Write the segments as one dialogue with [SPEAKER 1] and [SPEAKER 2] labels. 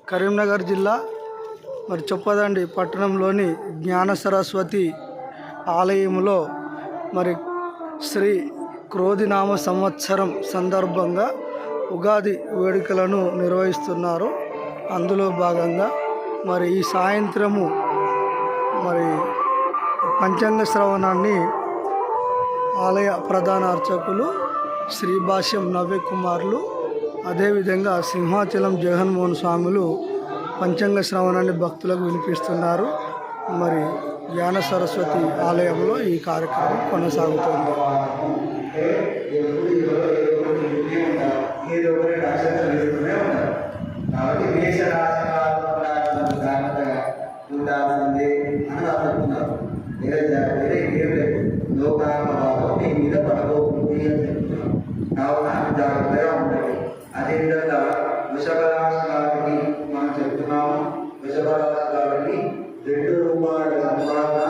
[SPEAKER 1] కరీంనగర్ జిల్లా మరి చొప్పదండి పట్టణంలోని జ్ఞాన సరస్వతి ఆలయంలో మరి శ్రీ క్రోధినామ సంవత్సరం సందర్భంగా ఉగాది వేడుకలను నిర్వహిస్తున్నారు. అందులో భాగంగా మరి ఈ సాయంత్రము మరి పంచాంగ శ్రవణాన్ని ఆలయ ప్రధాన అర్చకులు శ్రీభాష్యం నవ్యకుమారులు, అదేవిధంగా సింహాచలం జగన్మోహన్ స్వాములు పంచాంగ శ్రవణాన్ని భక్తులకు వినిపిస్తున్నారు. మరి జ్ఞాన సరస్వతి ఆలయంలో ఈ కార్యక్రమం కొనసాగుతుంది.
[SPEAKER 2] మీద పడబోతుంది అని చెప్తున్నాం. కావున జాగ్రత్తగా ఉండాలి. అదేవిధంగా వృషభ రాశి వారికి మనం చెప్తున్నాము. వృషభ రాశి వారికి ₹2 సంపాదన,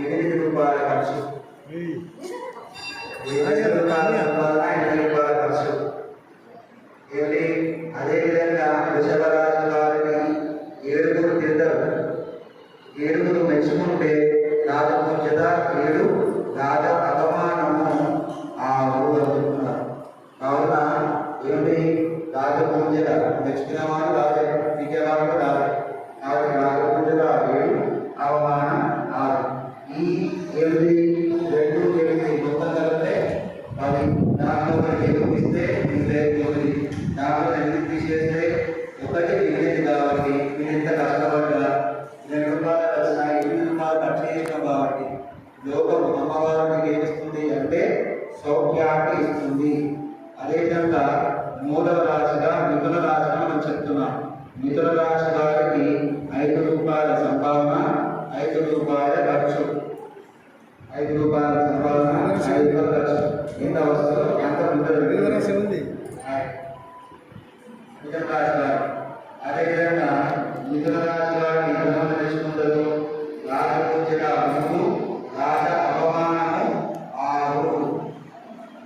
[SPEAKER 2] ₹8 ఖర్చు. ₹8 సంపాదన, ₹8 ఖర్చు. అదేవిధంగా వృషభ రాశి వారికి 7 తిరుతారు. 7 మెచ్చుకుంటే రాజపూజ్యత 7, రాజ అవమానము 6 అనుకుంటున్నారు. కావున ఏమిటి రాజపూజ్యత మెచ్చుకున్న వాడు రాజే, పీకేవాడు రాజే. కాబట్టి రాజపూజ్యత 7, అవమానం 6. ఈ 8, 2, 8 మొత్తం కలిపితే 10. దాంట్లో 8 ఇస్తే 9. దాంట్లో 8 తీసేస్తే 1 మిగిలింది. కాబట్టి మీరు ఎంత కష్టపడ్డా ₹2 వచ్చిన ₹8 ఖర్చు చేసాం. కాబట్టి లోకం అమ్మవారికి ఏమిస్తుంది అంటే సౌఖ్యాన్ని ఇస్తుంది. అదేవిధంగా 3వ రాశిగా మిథున రాశిగా మనం చెప్తున్నాం. మిథున రాశి వారికి ₹5 సంపాదన, ₹5 ఖర్చు. ₹5 సంపాదన, ₹5 ఖర్చు. ఎంత వస్తుందో ఎంత ఉంటుంది మిథున రాశి వారు. అదేవిధంగా మిథున రాశి వారికి ధనం తెచ్చుకుంటారు. రాజపూజ్యత 3, రాజ అవమానము 6.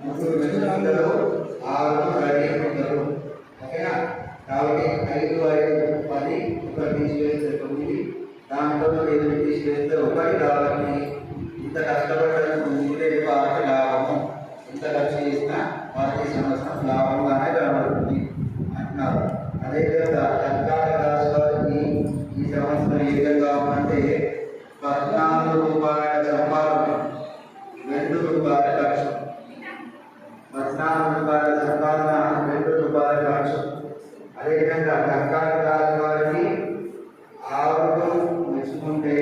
[SPEAKER 2] 3 మెచ్చుకుంటారు, 6 రెడీ ఉంటారు. ఓకేనా? కాబట్టి 5, 5, 10, 1 తీసివేస్తే 9. దాంట్లో 8 తీసివేస్తే 1. కాబట్టి ఇంత కష్టపడడానికి మిగిలిన వారికి లాభము. ఎంత ఖర్చు చేసినా వారికి సంవత్సరం లాభంగానే కనబడుతుంది అంటున్నారు. అదేవిధంగా కర్కాటక రాశి వారికి ఈ సంవత్సరం ఏ విధంగా ఉందంటే ₹14 సంపాదన, ₹2 ఖర్చు. ₹14 సంపాదన, ₹2 ఖర్చు. అదేవిధంగా కర్కాటక రాశి వారికి 6 మెచ్చుకుంటే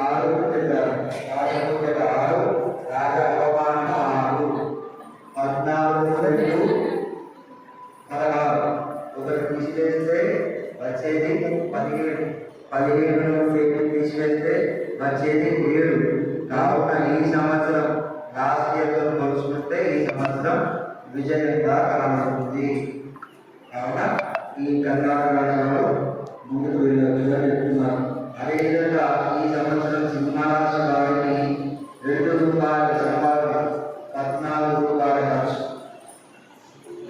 [SPEAKER 2] 6 తింటారు. రాజపూజ్యత 6, రాజ అవమానం 6. 14, 2, 16. 1 తీసివేస్తే వచ్చేది 17. 17 నుండి తీసివేస్తే వచ్చేది 7. కావున ఈ సంవత్సరం లాస్ట్ ఇయర్తో పోల్చుకుంటే ఈ సంవత్సరం విజయంగా కనబడుతుంది. కావున ఈ కర్ణాటక రాష్ట్రంలో ముందుకు వెళ్ళొచ్చుగా చెప్తున్నారు. అదేవిధంగా ఈ సంవత్సరం సింహరాశి వారికి ₹2 సంపాదన, ₹14 ఖర్చు.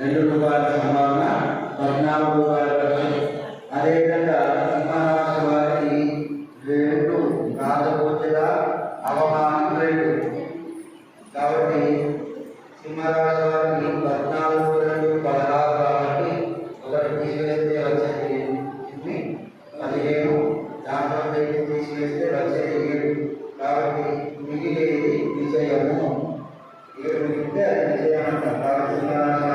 [SPEAKER 2] ₹2 సంపాదన, ₹14 ఖర్చు. అదేవిధంగా సింహరాశి వారికి 2 రాజపూజ్యత, అవమానం 2. కాబట్టి సింహరాశి వారికి 14, 2, 16. కాబట్టి 1 తీసివేస్తే వచ్చేది 15. దాంట్లో 2 తీసివేస్తే వచ్చేది 7. కాబట్టి మిగిలేది విజయము. 7 మిగిలితే అది విజయం అంటారు. కాబట్టి సింహరాశి